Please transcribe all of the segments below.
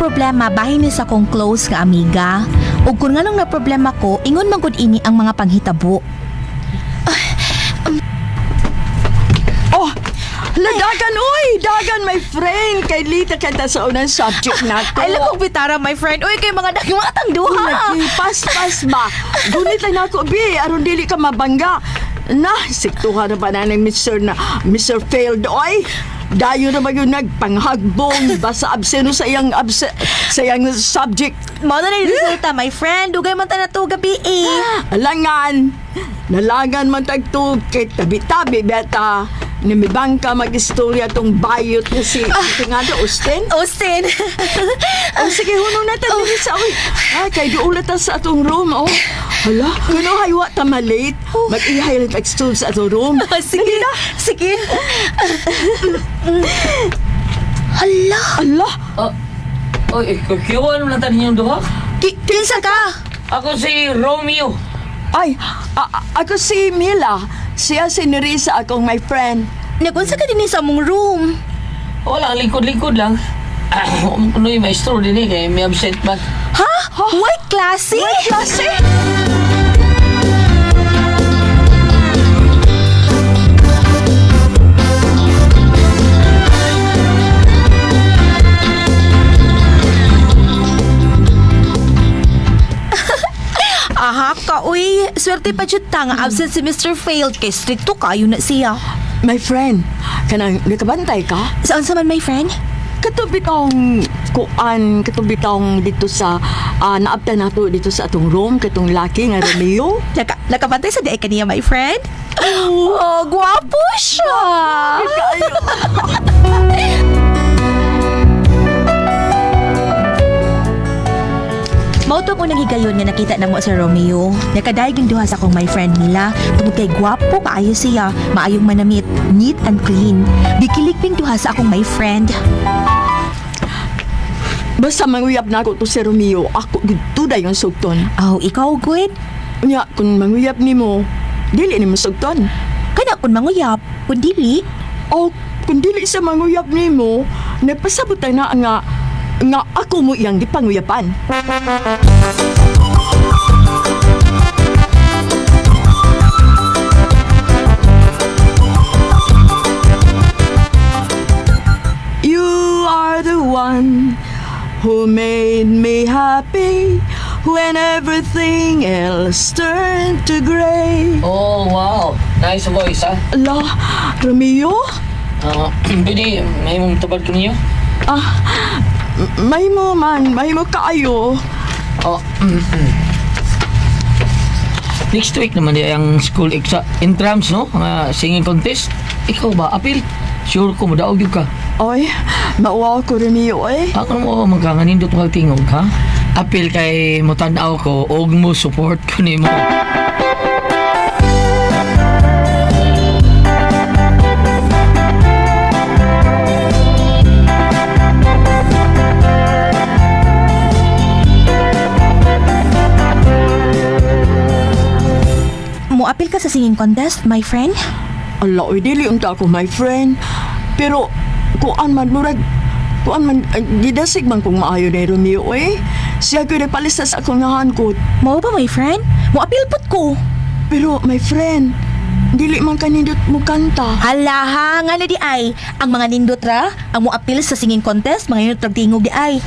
problema bahin ni sa kong close nga amiga. Ug kun nganong na problema ko, ingon man gud ini ang mga panghitabo. Oh, dagan uy! Dagan, my friend! Kay lita kita sa unang subject nato. Ay lang kong bitara, my friend. Uy, kay mga atang duha. Pas ba? Gunit lang ako, bi. Aron dili ka mabangga. Siktuhan na ba na ng Mr. Failed, oy? Dayo na ba yung nagpanghagbong basta abseno sa iyang subject? Mao na ni resulta, my friend. Dugay man ta na to gabi eh. Alangan! Nalangan man tagto kay tabi-tabi beta. Nimibang ka mag-istorya tong bayot na si Tingado Austin. Austin. Sige, hunong natin dili sa oy. Kay duulat ta sa atong room, oh. Hala, kuno haywa ta malate. Mag-ihay lang tag-stool sa atong room. Sige na. Sige. Hala. Allah! Oy, kiwan mo lang tayo niyong duha? Kinsa ka? Ako si Romeo. Ay, ako si Mila. Siya si Nerissa, akong my friend. Nagunsa ka din sa mong room. Wala, lingkod-lingkod lang. Ano yung maestro din eh, kaya may absent ba? Ha? White classy? White classy? Aha ka, uy. Swerte pa dyan ta nga absent si Mr. Failed kay stricto kayo na siya. My friend, kanang nakabantay ka? Saan sa man, my friend? Katubitong dito sa naabta nato dito sa atong room katong laki nga Romeo. Nakabantay sa day kaniya, my friend? Oh, gwapo siya. Mauto ko nang higayon nga nakita na mo sa Romeo. Nakadaig duha sa akong my friend nila. Tungod kay gwapo kaayo siya, maayong manamit, neat and clean. Bikilikping duha sa akong my friend. Basta manguyap na ako to si Romeo, ako dito da yung sugton. Oh, ikaw good? Nya, kung manguyap ni mo, dili ni mo sugton. Kana kun manguyap, kun dili. O, kung dili sa manguyap ni mo, nagpasabot na nga ako mo iyang di panguyapan. You are the one who made me happy when everything else turned to gray. Oh, wow. Nice voice, ha? Ala, Romeo? Pwede, may mong tabad ko niyo? May mo kaayo. Oh, next week naman yung school entrance, no? Mga singing contest. Ikaw ba, apil? Sure ko, madaog yun ka. Oy, mauwaw ko Romeo, oy. Ako mo magkanganindot mo tingog, ha? Apil kay mo tanaw ko, og mo support ko ni mo. Muapil ka sa singing contest, my friend? Ala, oy, dili unta ako, my friend. Pero, kuan man, gidasig man kong maayo ni Romeo, oy. Siya ko nagpalista sa akong nahangkot. Mao ba, my friend? Muapil put ko. Pero, my friend, dili man kanindot mo kanta. Hala, nga na di ay. Ang mga nindot ra, ang muapil sa singing contest, mga nindot og tingog di ay.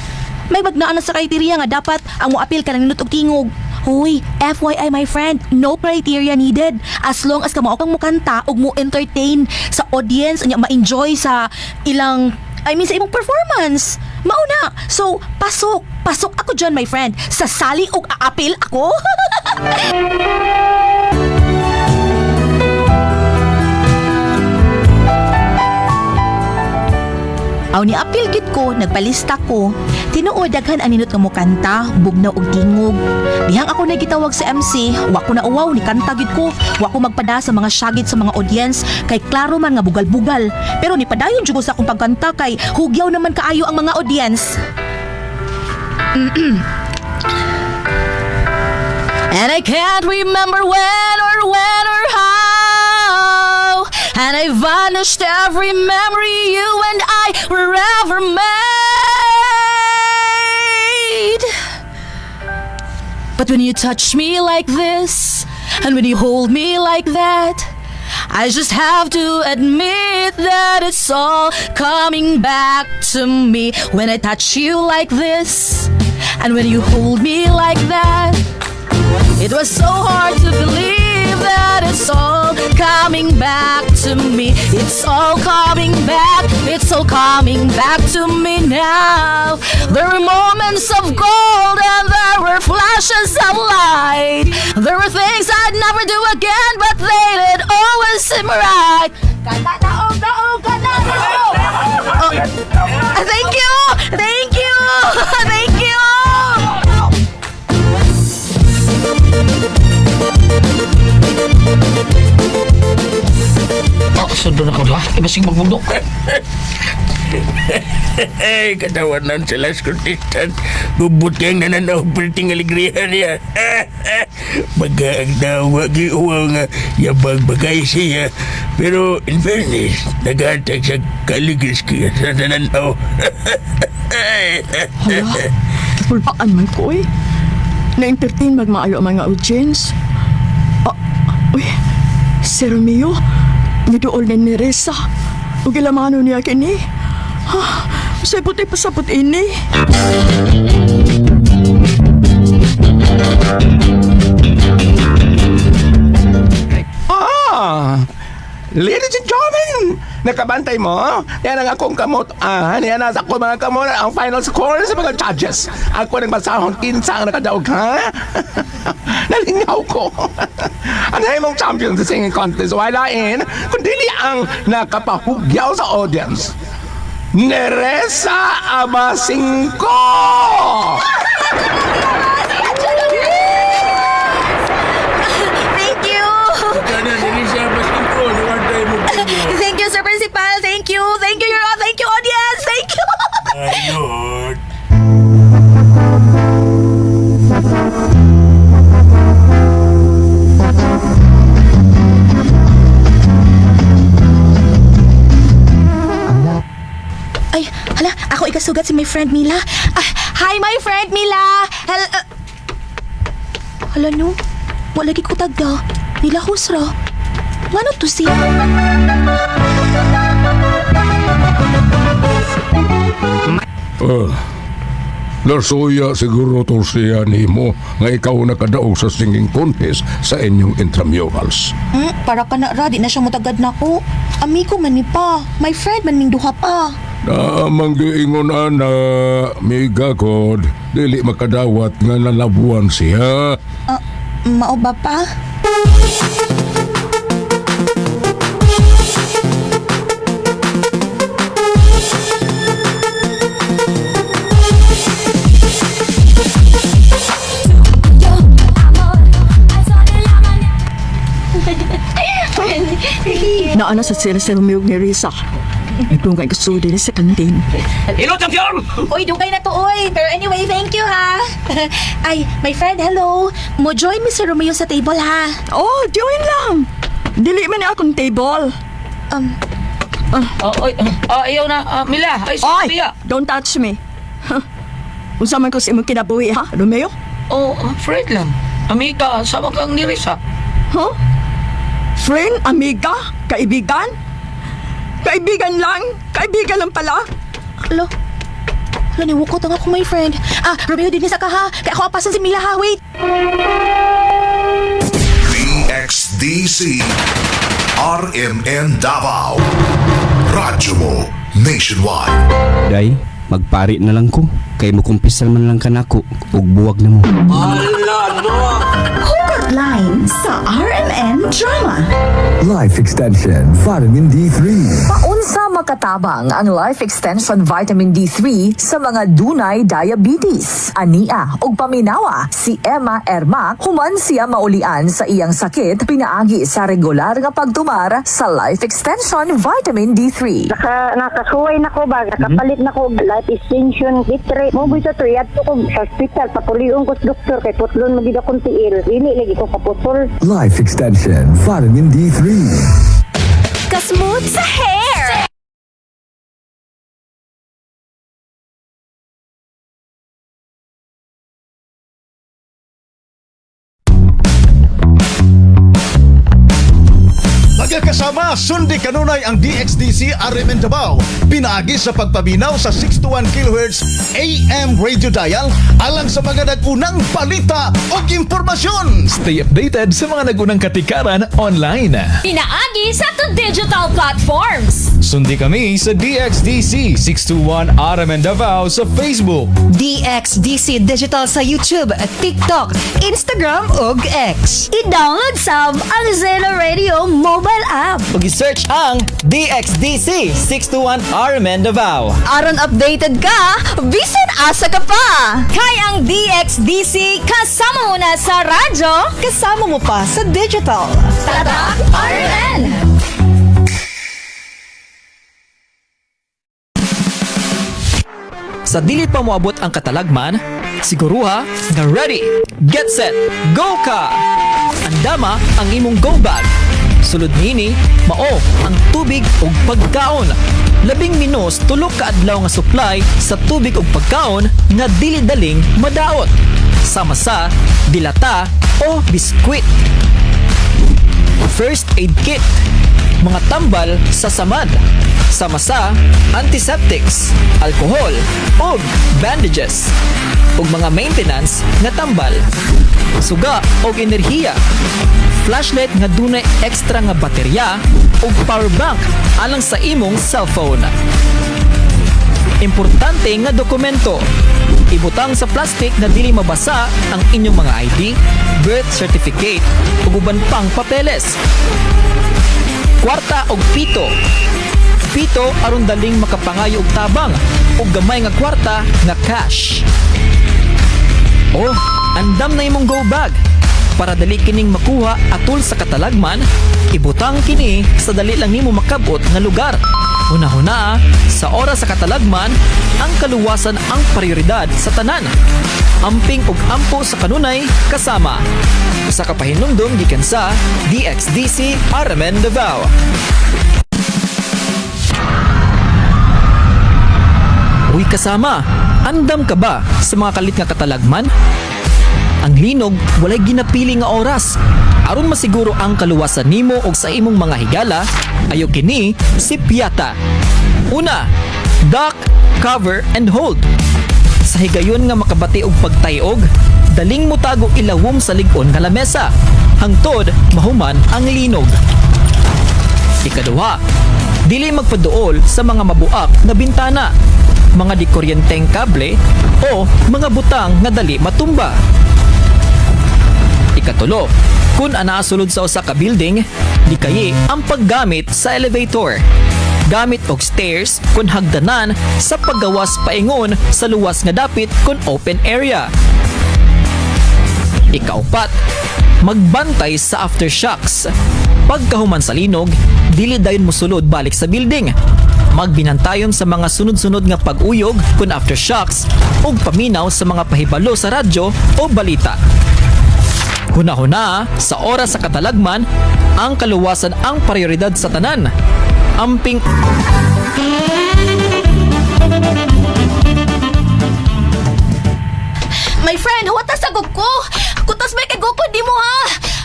May magnaan na sa criteria nga dapat ang muapil ka ng nindot og tingog. Hoy, FYI my friend, no criteria needed. As long as kamo kang mukanta ug mo entertain sa audience nya ma-enjoy sa ilang sa imong performance. Mauna. So, pasok ako dyan, my friend. Sasali og aapil ako. Aw ni apil gid ko, nagpalista ko. Tinuod daghan ang ninot nga mo kanta, bugnaw og tingog. Dihang ako nagitawag sa MC, wa ko na uwaw ni kanta gid ko. Wa ko magpada sa mga syagit sa mga audience kay klaro man nga bugal-bugal. Pero ni padayon jud ko sa akong pagkanta kay hugyaw naman kaayo ang mga audience. And I can't remember when or how, and I vanished every memory you and I were ever made. But when you touch me like this, and when you hold me like that, I just have to admit that it's all coming back to me. When I touch you like this, and when you hold me like that, it was so hard to believe that it's all coming back to me. It's all coming back, it's all coming back to me now. There were moments of gold and there were flashes of light. There were things I'd never do again, but they did always seem right. Thank you! Thank you! Thank you! Sundan ako ha. Ibasing magbundok. Ay, katawanan sa last contestant. Bubuti ang nananaw perting aligriya niya. Baga ang dawa, giuwa nga yabang bagay siya. Pero in fairness, nag-atag sa kaligis kaya sa nananaw. Hala, pulpaan man ko eh. Na-entertain magmaayo ang mga audience. Uy, si Romeo, nidool ni Reza. Ug gilamano niya kini. Sa puti pasapot ini. Ladies and gentlemen, nakabantay mo? Yan ang akong kamot. Yan ang ako mga kamot. Ang final score sa mga judges. Ako nang basahon kinsa ang nakadaog, ha? Nalingaw ko. Ang himong champion sa singing contest walain, kundi ang nakapahugyaw sa audience. Neresa Abasingko! Thank you! Kana, hindi siya basingko. Nawan tayo mo pinyo. Thank you, Sir Principal! Thank you! Thank you, thank you, audience! Thank you! Ayun. Ay, hala, ako ikasugat si my friend Mila. Hi, my friend Mila! Hala, no? Wala lagi ko tagda. Mila Husra. Ano to siya? Nasuya siguro to siya nimo nga ikaw nakadaog sa singing contest sa inyong intramurals. Para ka na ra, di na siya mutagad na ko. Amigo man ni pa. My friend man ning duha pa. Naamang giingon ana, miga kod, dili makadawat nga nalabuan siya. Mao ba pa? Naana sa sila sa Romeo ni Reza. Nagtungkay kasudi sa kantin. Hello, champion! Uy, dugay na to, uy. Pero anyway, thank you, ha. Ay, my friend, hello. Mo join mi si Romeo sa table, ha. Oh, join lang. Dili man niya akong table. Ayaw na. Mila, ay, Oy, Sophia. don't touch me. Unsa man ko sa imong kinabuhi, ha, Romeo? Oh, friend lang. Amiga, sama kang ni Risa. Huh? Friend, amiga, kaibigan? Kaibigan lang? Kaibigan lang pala? Alo. Alo, niwukot ang ako, my friend. Romeo, din sa ka, ha. Kaya ako apasan si Mila, ha. Wait. DXDC RMN Davao Radyo mo nationwide. Day, magpari na lang ko. Kay mo kumpisal man lang kanako ug buwag na mo. Line sa RMN Drama. Life Extension Vitamin D3. Paunsa makatabang ang Life Extension Vitamin D3 sa mga dunay diabetes. Ania ug paminawa si Emma Erma human siya maulian sa iyang sakit pinaagi sa regular nga pagtumar sa Life Extension Vitamin D3. Nakasuway na ko ba, nakapalit na ko Life Extension D3. Mo bisa to yat ko sa hospital papulion ko sa doktor kay putlon magida kong tiil. Dili lagi ko kaputol. Life Extension Vitamin D3. Kasmooth sa hair. Tara, sundi kanunay ang DXDC RMN Davao. Pinaagi sa pagpaminaw sa 621 kHz AM radio dial alang sa mga nagunang balita o impormasyon. Stay updated sa mga nagunang katikaran online. Pinaagi sa to digital platforms. Sundi kami sa DXDC 621 RMN Davao sa Facebook. DXDC Digital sa YouTube, TikTok, Instagram ug X. I-download sab ang Zeno Radio mobile app. Pag-search ang DXDC 621 RMN Davao. Aron updated ka, bisan asa ka pa. Kay ang DXDC kasama mo na sa radyo, Kasama mo pa sa digital. Tatak RMN. Sa dili pa moabot ang katalagman, siguruha na ready, get set, go ka! Andama ang imong go bag. Sulod nini, mao ang tubig ug pagkaon. 10 minus tulok ka adlaw nga supply sa tubig ug pagkaon nga dili daling madaot. Sama sa dilata o biskwit. First aid kit, mga tambal sa samad, sama sa antiseptics, alcohol, ug bandages, ug mga maintenance nga tambal, suga ug enerhiya, flashlight nga dunay extra nga baterya ug power bank alang sa imong cellphone. Importante nga dokumento. Ibutang sa plastic na dili mabasa ang inyong mga ID, birth certificate ug uban pang papeles. Kwarta og pito. Pito aron daling makapangayo og tabang ug gamay nga kwarta nga cash. Oh, andam na imong go bag. Para dali kining makuha atol sa katalagman, ibutang kini sa dali lang nimo makabot nga lugar. Huna-huna, sa oras sa katalagman, ang kaluwasan ang prioridad sa tanan. Amping ug ampo sa kanunay kasama. Sa kapahinumdum gikan sa DXDC RMN Davao. Uy kasama, andam ka ba sa mga kalit nga katalagman? Ang linog walay ginapili nga oras. Aron masiguro ang kaluwasan nimo og sa imong mga higala, ayo kini si Piata. Una, duck, cover and hold. Sa higayon nga makabati og pagtayog, daling mutago ilawom sa lig-on nga lamesa hangtod mahuman ang linog. Ikaduha, dili magpaduol sa mga mabuak na bintana, mga di kuryenteng kable o mga butang nga dali matumba. Ikatulo, kung anaasulod sa usa ka building, di kayi ang paggamit sa elevator. Gamit og stairs kung hagdanan sa paggawas paingon sa luwas nga dapit kung open area. Ikaupat, magbantay sa aftershocks. Pagkahuman sa linog, dili dayon mosulod balik sa building. Magbinantayon sa mga sunod-sunod nga pag-uyog kung aftershocks ug paminaw sa mga pahibalo sa radyo o balita. Huna-huna, sa oras sa katalagman, ang kaluwasan ang prioridad sa tanan. Amping... My friend, huwata sa ko. Kutas may kagoko di mo ha.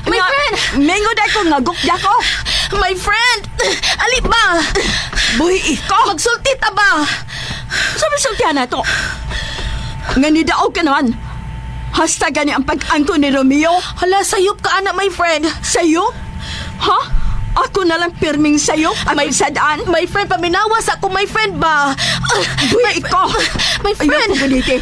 My friend. Mengod ako nga gukya ko. My friend. Ali ba? Buhi ikaw. Magsulti ta ba? Sabi sultihan na to. Nga nidaog ka naman. Hasta gani ang pag-angko ni Romeo. Hala, sayop ka anak, my friend. Sayop? Ha? Ako na lang pirming sayop? May sadaan? My friend, paminawas ako, my friend ba? Buhi ikaw. My friend. Ayaw ko ganiti.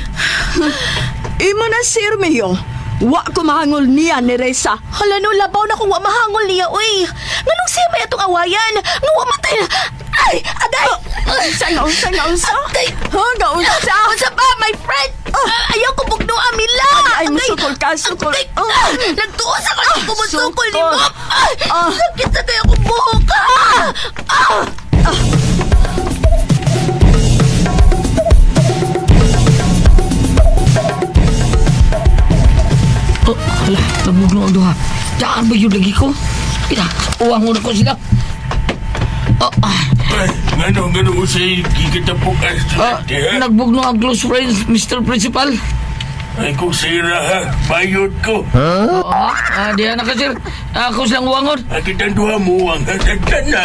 Imo na si Romeo. Wa ko mahangol niya ni Reza. Hala no, labaw na kung wa mahangol niya, uy. Nganong siya may atong awayan? Nga wa matay na. Ay, agay! Unsa? Agay! Unsa? Unsa ba, my friend? Ayaw ko bugno amila. Ay, musukol ka, sukol. Nagtuos ako na kumusukol ni mo. Sakit na kayo kung buhok ka. Oh, hala, nabugno ang duha. Daan ba yun lagi ko? Kita, uwang muna ko sila. Ngano usay kikitapok ang estudyante, ha? Nagbugno ang close friends, Mr. Principal. Ay kung sira ha, bayot ko. Oo, diyan na ka, sir. Ako silang wangon. Kitang duha mo ang hasagdan na.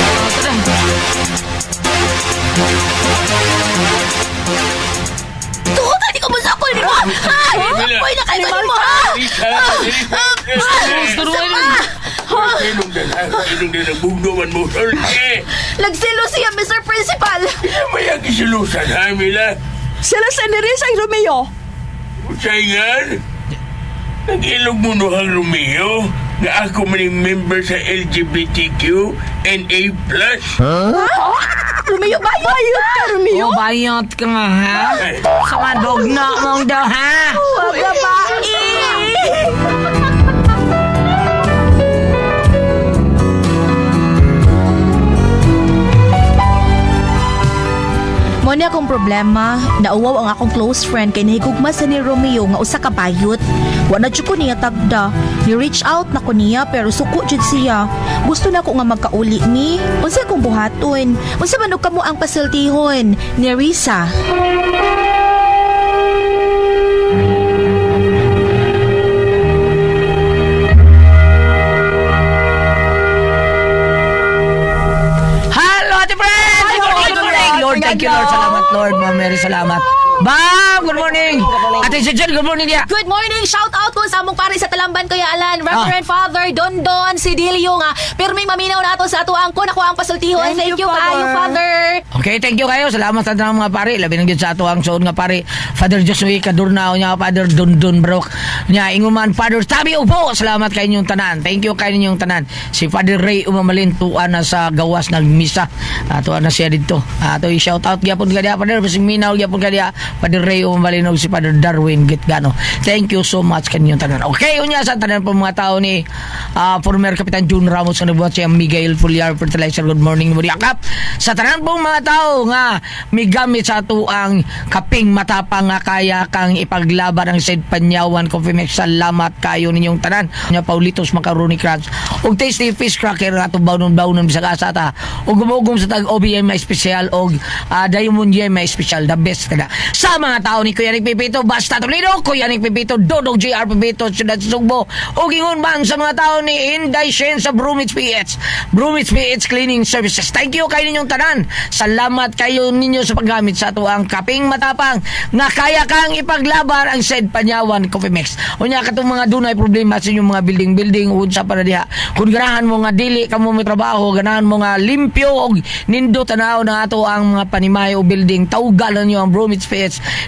Tuwa ka, di ka masakol, di ba? Uy, nakalima mo, ha? Sinong dan ang bugnuman mo, Jorge? Nagsilo siya, Mr. Principal. May ang isilusan, ha, Mila? Sila sa Neris ay Romeo. Saingan? Nag-ilog mo no ang Romeo nga ako maning member sa LGBTQ NA+. Romeo, bayot ka, Romeo. Bayot ka nga, ha? Sa mga dogna mong daw, ha? Huwag ka ba? Mo na akong problema, nauwaw ang akong close friend kay nahigugma sa ni Romeo nga usa ka bayot. Wala jud ko niya tagda. Ni-reach out na ko niya pero suko jud siya. Gusto na ko nga magkauli ni. Unsa akong buhaton? Unsa man og kamo ang pasultihon ni Risa? Lord, thank you, Lord. Salamat, Lord. Ma'am Mary, salamat. Ma'am, good morning. Ate Sijan, good morning niya. Good morning! Shout out ko sa among pare sa Talamban, Kuya Alan, Reverend Father Dondon Sidilio nga. Pero may maminaw na ato sa ato ang ko ang pasultihon. Thank you kaayo, Father. Okay, thank you kayo. Salamat sa tanang mga pare. Labi nang dyan sa ato ang suon nga pare. Father Josué Kadurnao niya, Father Dondon Brok niya. Inguman, Father Tabi Upo. Salamat kayo inyong tanan. Thank you kayo inyong tanan. Si Father Ray Umamalin, tuan na sa gawas nagmisa. Tuan na siya dito. Ato i-shout out gyapon ka diya, Father. Basing minaw gyapon ka diya. Father Ray Umamalin o si Father Darwin Gitgano. Thank you so much kanyong tanan. Okay, unya sa tanan po mga tao ni former Kapitan June Ramos na nabuhat siya Miguel Fuliar Fertilizer. Good morning, Muriakap. Sa tanan po mga tao nga may gamit sa ato ang kaping matapang nga kaya kang ipaglaban ang Said Panyawan Coffee Mix. Salamat kayo ninyong tanan. Nya Paulitos Macaroni Crunch og tasty fish cracker ato bawnon bisag asa ta. Og gumugom sa tag OBM may special og Diamond Gem may special, the best kada. Sa mga tao ni Kuya Nick Pipito, basta Toledo, Kuya Nick Pipito, Dodong JR Pipito, Ciudad Sugbo, o gingon man sa mga tao ni Inday Shen sa Bromwich PH Cleaning Services. Thank you kayo ninyong tanan. Salamat kayo ninyo sa paggamit sa ato ang kaping matapang nga kaya kang ipaglaban ang Said Panyawan Coffee Mix. Unya katong mga dunay problema sa inyong mga building unsa para diha. Kung ganahan mo nga dili kamo may trabaho, ganahan mo nga limpyo og nindo tanaw na ato ang mga panimayo building, tawgalan niyo ang Bromwich PH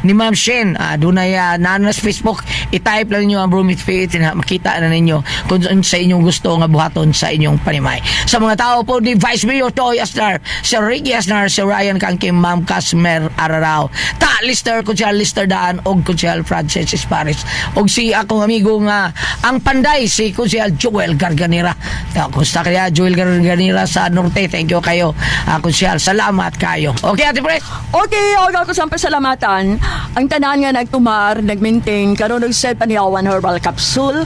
ni Ma'am Shen. Dunay nana sa Facebook, i-type lang niyo ang Bromwich PH na makita na ninyo kung sa inyong gusto nga buhaton sa inyong panimay. Sa mga tao po ni Vice Mayor Toy Asnar, si Ricky Asnar, si Ryan Kangkim, Ma'am Casmer Ararao, Lister Kuchal Lister Daan og Kuchal Francis Paris og si akong amigo nga ang Panday, si Kuchal Joel Garganera. Kumusta kaya Joel Garganera sa Norte? Thank you kayo, Kuchal. Salamat kayo. Okay, Ate Pres? Okay, ako sa pasalamatan. Ang tanan nga nagtumar, nagminting karon og Said Panyawan Herbal Capsule.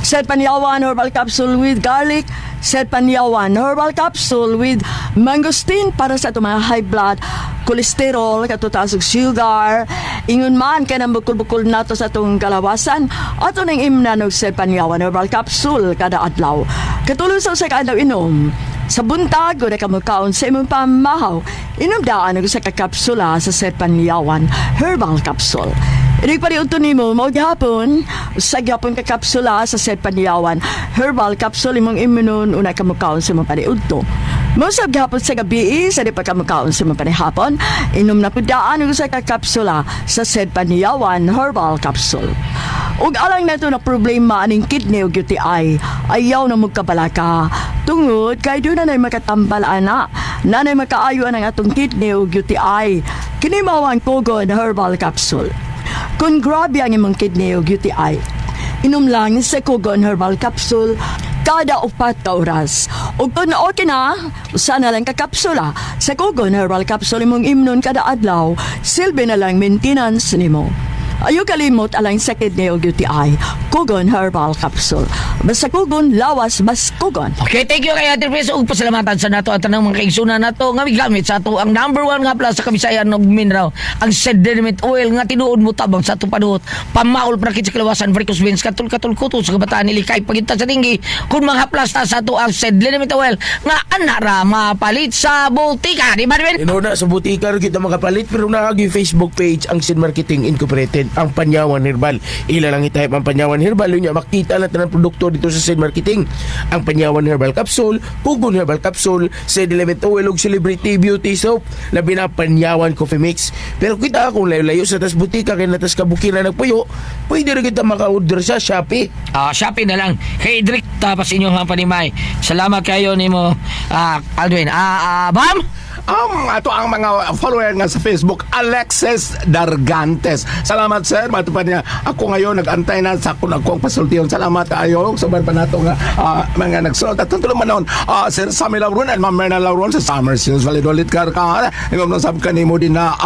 Said Panyawan Herbal Capsule with garlic. Said Panyawan Herbal Capsule with mangosteen para sa mga high blood, cholesterol, katutas og sugar. Ingon man ka ng bukol-bukol nato sa itong kalawasan. Ato nang imnan og Said Panyawan Herbal Capsule kada adlaw. Katulong sa usa ka adlaw inom. Sa buntag, kung ka magkaon sa imong pamahaw, inumdaan ang sa kakapsula sa Said Panyawan Herbal Capsule. Inig pa rin ni mo, maghapon, sa gyapon kakapsula sa Said Panyawan Herbal Capsule, imong imunon, unay ka magkaon sa imong paniudto. Masab gihapon sa gabi, sa di pa ka magkaon sa imong panihapon, inom na pudaan ang sa kakapsula sa Said Panyawan Herbal Capsule. Ug alang na ito na problema aning kidney o UTI, ayaw na magkabalaka. Tungod, kay doon na makatambal ana, nanay makaayo ang atong kidney o UTI. Kinimawan Kogon Herbal Capsule. Kung grabe ang imong kidney o UTI, inom lang sa Kogon Herbal Capsule kada 4 ka oras. O kung okay na, usa na lang kakapsula sa Kogon Herbal Capsule imong imnon kada adlaw, silbi na lang maintenance nimo. Ayaw kalimot alang sa kidney o UTI. Baskugon Herbal Capsule. Baskugon, lawas, baskugon. Okay, thank you kay Ate Pres ug pasalamatan sa nato at tanang mga kaigsunan nato nga migamit sa ato ang number 1 nga pala sa Kabisayan og mineral ang sediment oil nga tinuod mo tabang sa ato panuhot pamaol prakit sa kalawasan varicose veins katul kuto sa kabataan nilikay paginta sa tinggi kun mga haplas ta sa ato ang sediment oil nga anara mapalit sa butika di ba Ben? Inuna sa butika rin kita makapalit pero naagi Facebook page ang Sin Marketing Incorporated ang Panyawan Herbal. Ila lang itype ang Panyawan Herbal yun niya makita natin ang produkto dito sa Sin Marketing. Ang Panyawan Herbal Capsule, Pugon Herbal Capsule, Sediment Oil ug Celebrity Beauty Soap, labi na Panyawan Coffee Mix. Pero kita kung layo-layo sa tas butika kay natas kabukiran nagpuyo, pwede rin kita maka-order sa Shopee. Shopee na lang. Kay Idrik tapos inyong mga panimay. Salamat kayo nimo Aldwin. Bam? Ato ang mga follower nga sa Facebook, Alexis Dargantes. Salamat sir, matupad niya. Ako ngayon nag-antay na sa akong pasultiyon. Salamat kayo. Sobrang pa nato nga mga nagsuot. At tuntulo man noon, Sir Sammy Lauron and Ma'am Merna Lauron sa Summer Hills Validolid Karkar. Ingom na sabi kanimo din na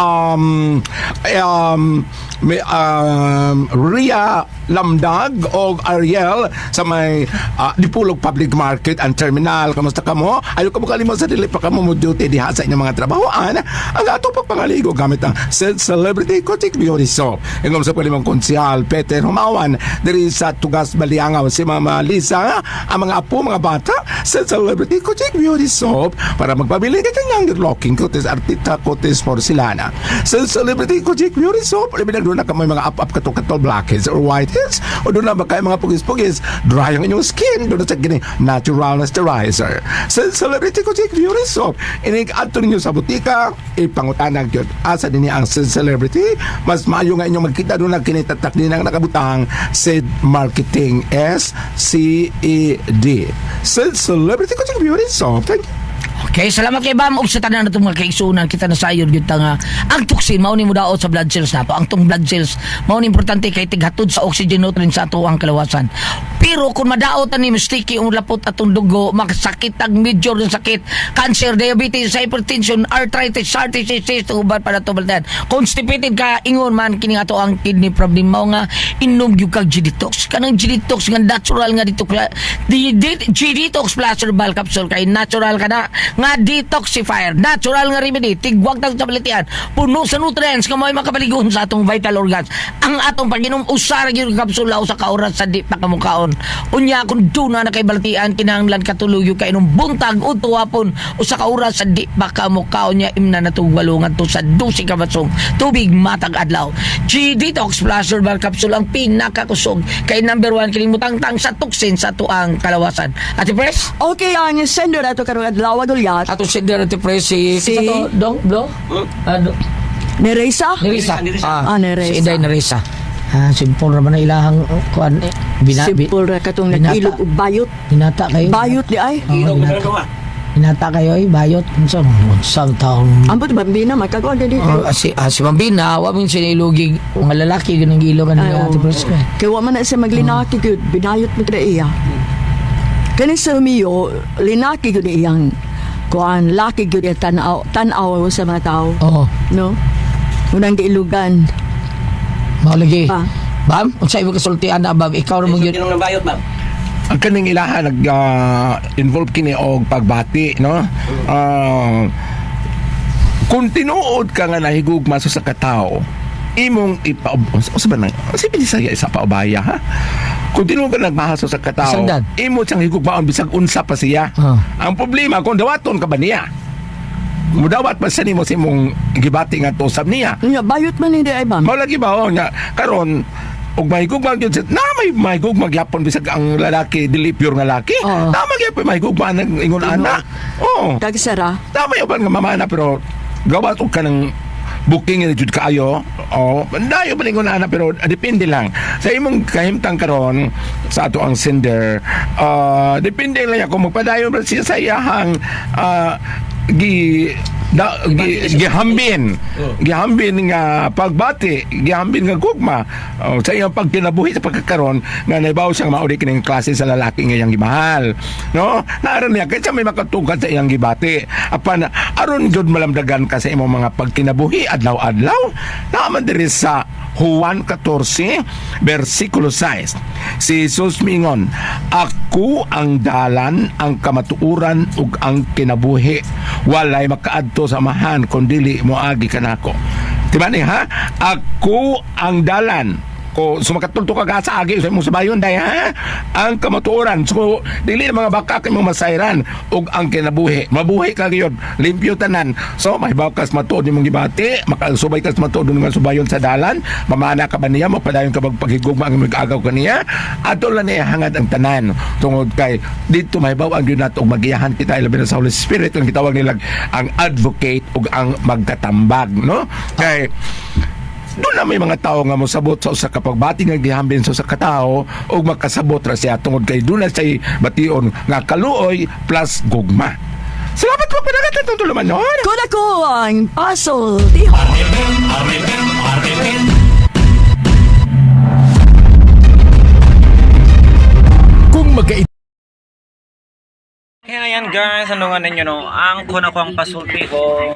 Ria Lamdag o Ariel sa may Dipulog Public Market and Terminal. Kamusta ka mo? Ayaw ka mo kalimot sa dili pa ka mo duty diha sa inyong mga trabahoan. Ang ato pagpangaligo gamit ang Celebrity Kotik Beauty Soap. Ingom sa kalimang konsyal Peter Humawan diri sa Tugas Baliangaw si Mama Lisa ang mga apo mga bata sa Celebrity Kotik Beauty Soap para magpabili ka kanyang locking kutis artita kutis porcelana. Sa Celebrity Kotik Beauty Soap libi doon na ka may mga up katol blackheads or whiteheads o doon na ba kayo mga pugis-pugis dry ang inyong skin doon na sa gini natural moisturizer. Sa Celebrity Kotik Beauty Soap ato ninyo sa butika ipangutanag yun asa din ang Celebrity mas maayo nga inyong magkita doon na kinitatak din ang nakabutang Sid Marketing SCED Celebrity Kotik Beauty Soap. Thank you. Okay, salamat kay Bam ug sa tanan natong mga kaigsunan kita na sayod gyud ta nga ang toxin mao ni mudaot sa blood cells nato. Ang tong blood cells mao ni importante kay tighatod sa oxygen nutrients sa ato ang kalawasan. Pero kung madaot ani mistiki ang lapot atong dugo, makasakit ang major ng sakit, cancer, diabetes, hypertension, arthritis, heart disease, uban para to baldan. Constipated ka ingon man kini ato ang kidney problem mao nga inom gyud kag G-Detox. Kanang G-Detox nga natural nga G-Detox plus herbal capsule kay natural kana nga detoxifier, natural nga remedy, tigwag tang tabletian, puno sa nutrients nga may makapaligon sa atong vital organs. Ang atong pag-inom usara gyud kapsula usa ka oras sa di pa kamukaon. Unya kung duna na kay baltian kinahanglan katuluyo kay inom buntag o tuwapon usa ka oras sa di pa kamukaon nya imna natong walungan to sa 12 ka basong tubig matag adlaw. G-Detox Plus Herbal Capsule ang pinakakusog kay number 1 kining mutangtang sa toxin sa tuang kalawasan. Ate Pres? Okay, ang sender ato karong adlaw Goliath. Ato sender Ate Pres si Dong Blo? Neresa? Neresa. Neresa. Si Inday Neresa. Simple naman na ilahang kuan simple ra katong nag-ilog og bayot. Binata kayo. Bayot di ay. Binata kayo ay bayot unsang taon. Ambot bambina magkagawa dito. Si Bambina wa man sinilugi nga lalaki ganang ilog kanila Ate Pres. Kay wa man na siya maglinaki gyud binayot mo dra iya. Kani sa Romeo linaki gyud iyang kuan laki gyud tanaw sa mga tao. No. Unang giilugan. Mao lagi. Bam, unsay mo kasultian na Bam? Ikaw ra mo gyud. Kinong bayot Bam. Ang kaning ilaha nag-involve kini og pagbati, no? Kung tinuod ka nga nahigugma sa katao, imong si Bisaya isa pa ubaya ha. Kung tinuod ka nagmahaso sa katao, imo siyang higugmaon bisag unsa pa siya. Ang problema kung dawaton ka ba niya? Mudawat pa sa nimo si mong gibati nga to sab niya. Nya bayot man hindi ay Bam. Mao lagi ba nga karon og mahigugma gyud na may mahigugma gyapon bisag ang lalaki dili pure nga laki. Tama gyapon mahigugma nang ingon ana. Tagsara. Tama uban nga mamana pero gawat og kanang booking ni jud kaayo. Dayo ba ningon ana pero depende lang sa imong kahimtang karon sa ato ang sender. Depende lang kung magpadayon ba siya sa iyahang gihambin nga pagbati, gihambin nga gugma sa iyang pagkinabuhi sa pagkakaroon nga naibaw siyang mauli kining klase sa lalaki nga iyang gimahal, no? Naaron niya kaysa may makatugad sa iyang gibati apan aron jud malamdagan ka sa imong mga pagkinabuhi adlaw-adlaw naman diri sa Juan 14 versikulo 6 si Jesus mingon, ako ang dalan, ang kamatuuran ug ang kinabuhi, walay makaadto sa amahan kundili moagi kanako. Tibani ha, ako ang dalan, ko sumakatulto ka sa agi sa imong sabayon day ha, ang kamatuoran, so dili mga baka kay mo masayran ug ang kinabuhi, mabuhi ka gyud, limpyo tanan. So mahibaw kas matuod nimong gibati, makasubay kas matuod nga subayon sa dalan, mamana ka ba niya, mapadayon ka paghigugma ang mag-agaw kaniya, adto lang niya hangad ang tanan tungod kay dito mahibaw ang gyud nato magiyahan kita ilabi na sa Holy Spirit ang gitawag nila ang advocate ug ang magkatambag, no? Kay doon na may mga tao nga mosabot sa usa ka pagbati nga gihambin sa usa ka tawo ug makasabot ra siya tungod kay doon na say bation nga kaluoy plus gugma. Salamat po pinagat itong tuluman noon. Kung ako ang puzzle, di Kung magka Kaya yan guys, ano nga ninyo no, ang kuna ko ang pasulti ko.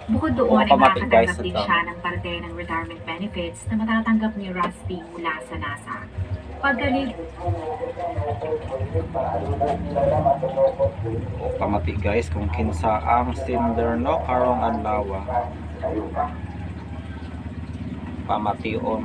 Bukod doon, ay Automatic, guys, makakatanggap din ito. siya ng parte ng retirement benefits na matatanggap ni Rusty mula sa NASA. Paggaling, Pamati guys, kung kinsa ang sender no, karong adlaw. Pamation.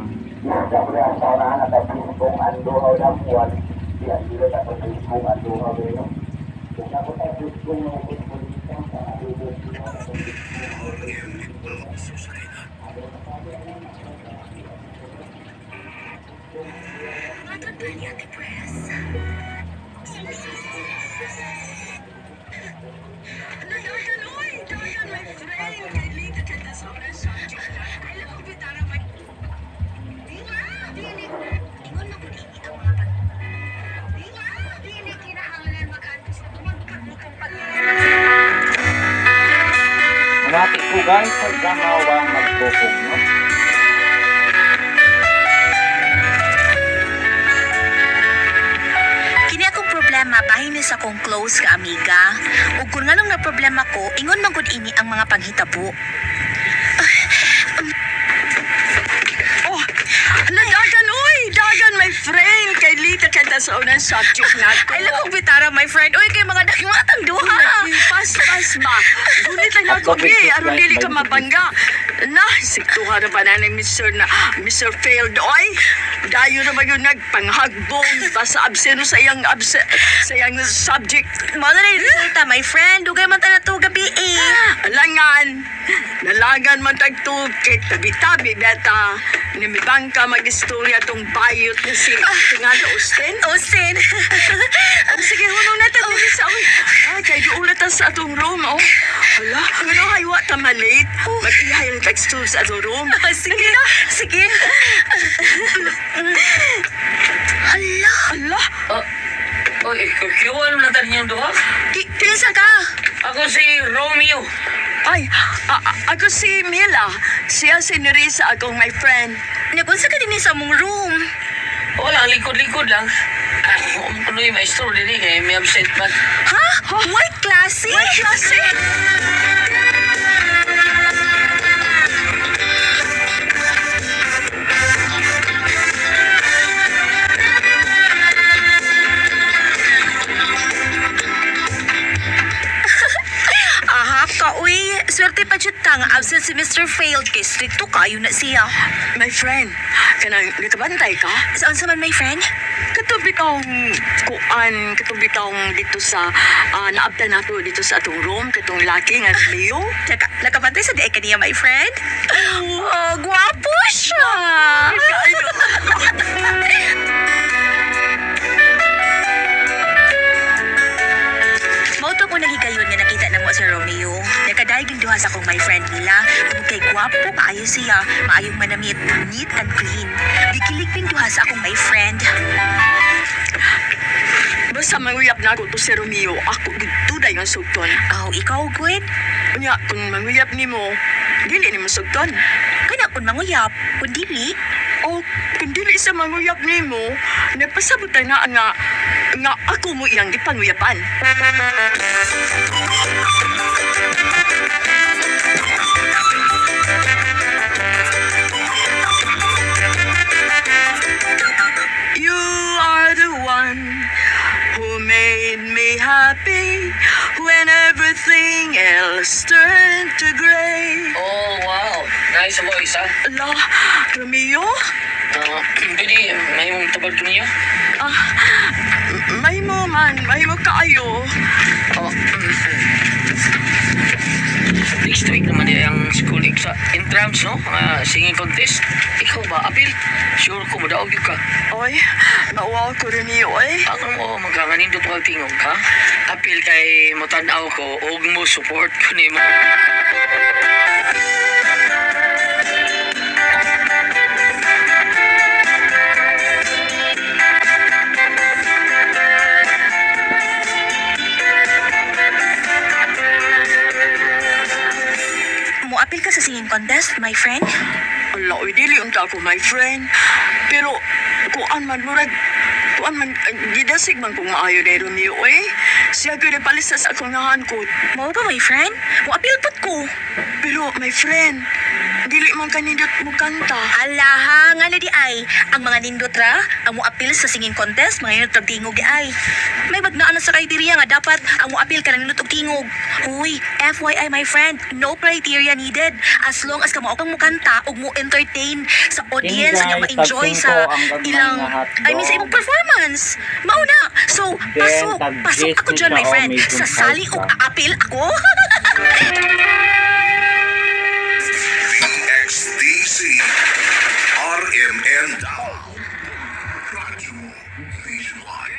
Pamati ko guys, sa gamawa magtukog no. Kini akong problema bahin ni sa akong close ka amiga. Ug kung nganong na problema ko, ingon man gud ini ang mga panghitabo. Oh, dagan, uy! Dagan, my friend! Kay Lita ka sa unang subject nato. Ay, lang bitara, my friend. Uy, kay mga dakimatang duha. Pas ma. Gunit lang ako, aron dili ka mabangga. Na, siktuha na ba na ni Mr. Failed, oy? Dayo na ba yun nagpanghagbong basta abseno sa iyang subject? Mao na yung resulta, my friend. Dugay man tayo na to gabi eh. Langan. Nalagan man tagtug kay tabi-tabi beta. Nimibang ka mag-istorya tong bayot na si Tingado Austin. Austin. Sige, hunong natin din sa kay duulat ta sa atong room, oh. Hala, ano haywa ta malate? Mag-ihay ang text sa atong room. Sige na. Sige. Hala. Hala. Oy, kiwan na tayo niyong duha? Kinsa ka? Ako si Romeo. Ay, ako si Mila. Siya si Nerissa, akong my friend. Nagunsa ka din sa mong room. Wala, likod-likod lang. Ano yung maestro din eh, may absent man. Ha? White klase? White klase? Uy, swerte pa dyan ta nga absent si Mr. Failed kay stricto kayo na siya. My friend, kanang nakabantay ka? Saan sa man, my friend? Katubi kang dito sa naabta nato dito sa atong room, katong laki nga Leo. Nakabantay sa diay kaniya, my friend? Oh, gwapo siya! Mauto ko nahigayon nga nakita na mo sa Romeo. Nakadayo like yung duha sa akong my friend nila. Kung kay gwapo, maayo siya, maayong manamit, neat and clean. Dikilig pin duha sa akong my friend. Basta manguyap na ako to si Romeo, ako gituday ang sugton. Oh, ikaw, Gwen? Unya, kung manguyap ni mo, dili ni mo sugton. Kana kung manguyap, kung dili. O, kung dili sa manguyap ni mo, napasabutan na nga ako mo iyang ipanguyapan. You are the one who made me happy when everything else turned to gray. Oh, wow. Nice voice, ha? La, Romeo? Pwede, may mong tabag ko niyo? May mo man, may mo kaayo. Next week naman yung school sa intrams, no? Singing contest. Ikaw ba, Apil? Sure ko, madaog yun ka. Oy, nauwaw ko rin niyo, eh. Ako mo, magkanganindot mo tingog, ha? Apil kay motanaw ko, og mo support ko ni mo. Muapil ka sa singing contest, my friend? Ala, oy, dili unta ako, my friend. Pero, kuan man, gidasig man kung maayo ni Romeo, eh. Siya ko palisa sa akong nahangkot. Mao ba, my friend? Muapil pot ko. Pero, my friend, dili man kanindot mo kanta. Alaha, nga na di ay. Ang mga nindot ra, ang muapil sa singing contest, mga nindot og tingog di ay. May magnaan na sa criteria nga dapat ang muapil ka ng nindot og tingog. Uy, FYI my friend, no criteria needed. As long as ka mao kang mukanta ug mo entertain sa audience nga ma-enjoy sa ilang sa imong performance. Mao na. So, pasok ako dyan, my friend. Sa sali ug aapil ako. DXDC RMN Davao.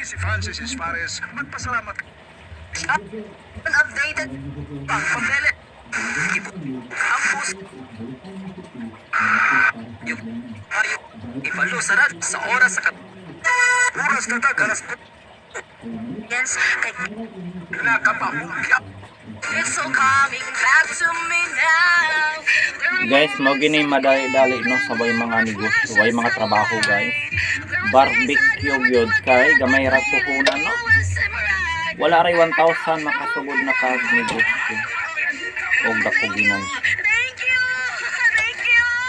Si Francis Espares, magpasalamat. Updated ang pamele. Ang post. Yung ipalusaran sa oras sa oras na tagalas. Yes, kay nakapahulya. It's so coming back to me now. Guys, mo gini madali-dali no sabay mga negosyo, sabay mga trabaho guys. Barbecue gyud kay gamay ra puhunan no. Wala ray 1,000 makasugod na ka negosyo. Og dapuginan.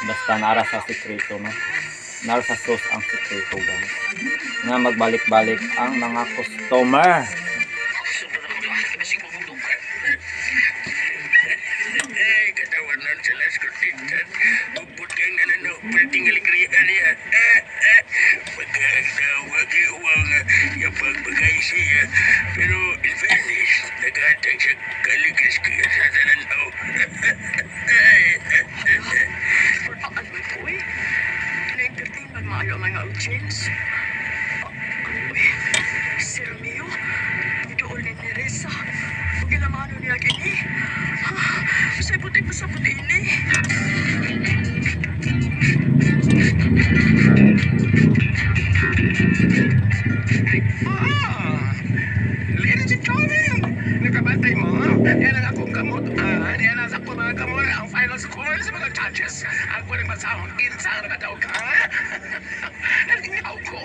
Basta nara sa sekreto no. Nara sa sauce ang sekreto guys. Nga magbalik-balik ang mga customer. Katawanan sila sa kontintan. Bubutang na operating aligriya niya. Pagkakawag iuwang yapagbagay siya. Pero in fairness, nag-atag siya kaligas kaya sa tananaw. Pagpaan mo po, eh. Na-entertain magmaayo mga audience. Uy, si Romeo, doon ni Neresa. Huwag ilamano niya kini. Sa'y puti pa sa puti ini. Ladies and gentlemen, nakabantay mo? Yan ang akong kamot. Yan ang sakto mga kamot. Ang final score sa mga judges. Ang kuling masahon, kinsa ang nakadaw ka. Nalingaw ko.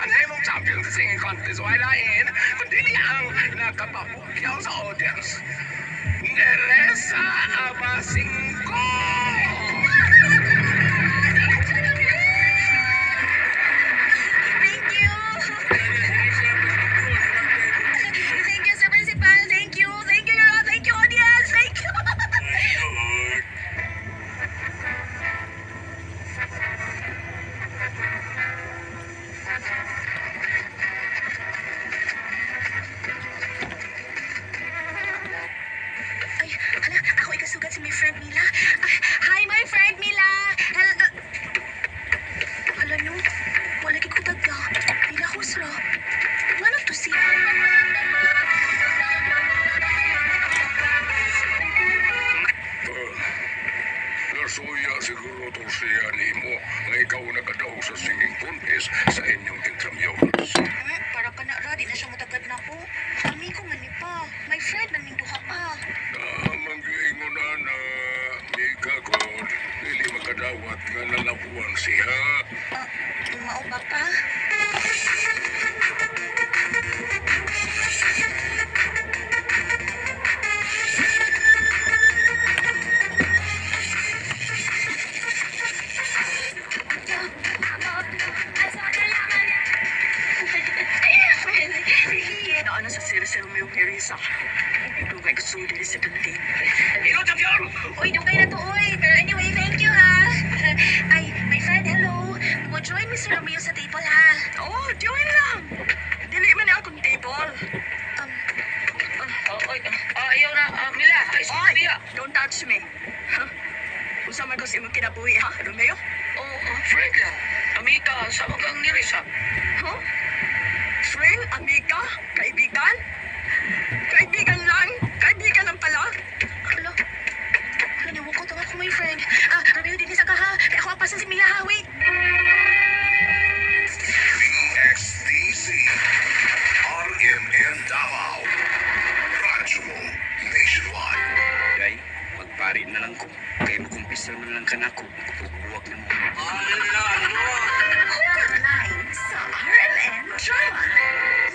Ang imong champion sa singing contest, walain, kundi niya ang nakapapukyaw sa audience. Neresa Abasingko! Ako ikasugat si my friend nila. Nasuya siguro to siya nimo nga ikaw nakadaog sa singing contest sa inyong intramuros. Para ka na ra, di na siya matagad na ko. Amigo man ni pa. My friend man ning duha pa. Manggiingon na Mika God, dili makadawat nga nalabuan siya. Mao ba pa? Naana sa sir mo yung Teresa. Dugay ka sudi sa kantin. Uy, dugay na to, uy. Pero anyway, thank you, ha. Ay, my friend, hello. Mo join Mr. Romeo sa table, ha? Oh, join lang. Dili man na akong table. Ayaw na, Mila. Oy, don't touch me. Usa man ko si mong kinabuhi, ha, Romeo? Friend lang. Amika, sa magang nirisa. Huh? Friend, amiga, kaibigan? Kaibigan lang? Kaibigan lang pala? Hello? Naniwag ko tawag ko, my friend. Romeo, din isa ka, ha? Kaya ako apasan si Mila, ha? Wait. DXDC RMN Davao Radyo Nationwide. Day, magpari na lang ko. Kaya makumpisal man lang ka na ko. Buwag na mo. Line sa RMN Drama.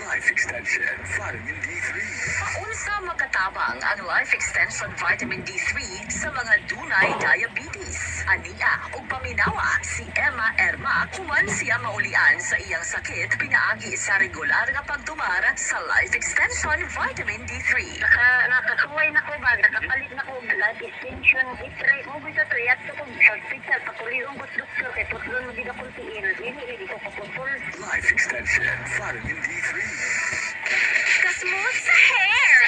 Life Extension Vitamin D3. Paunsa makatabang ang Life Extension Vitamin D3 sa mga dunay diabetes. Ania ug paminawa si Emma Erma human siya maulian sa iyang sakit pinaagi sa regular nga pagtumar sa Life Extension Vitamin D3. Nakasuway na ko ba? Nakapalit na ko life extension. Itry mo ba sa triyat ko kung sa hospital. Patuloy ang doktor kay putlon mo di na kong tiil. Hindi ko kaputol. Life Extension Vitamin D3. Kasmooth sa hair.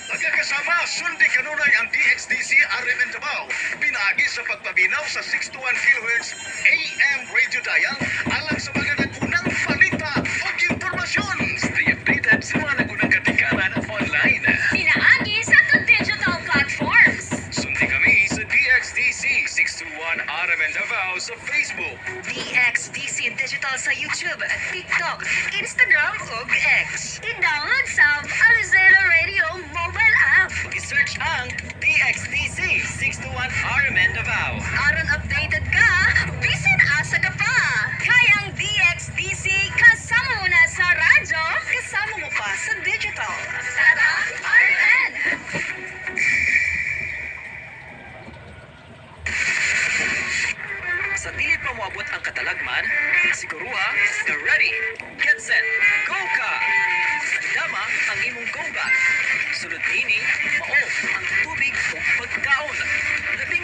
Magkakasama, sundi kanunay ang DXDC RMN Davao. Pinaagi sa pagpabinaw sa 621 kHz AM radio dial alang sa mga nagunang balita o impormasyon. Stay updated sa mga nagunang katikaran online. Pinaagi sa digital platforms. Sundi kami sa DXDC 621 RMN Davao sa Facebook. DXDC Digital sa YouTube, TikTok, Instagram ug X. I-download sa Alizela Radio mobile app. I-search ang DXDC 621 RMN Davao. Aron updated ka, bisan asa ka pa. Kaya ang DXDC kasama mo na sa radyo, kasama mo pa sa digital. Tara, RN! Sa dili pa moabot ang katalagman, siguruha na ready, get set, go ka! Tandama ang imong go bag. Sunod nini, mao ang tubig o pagkaon. Labi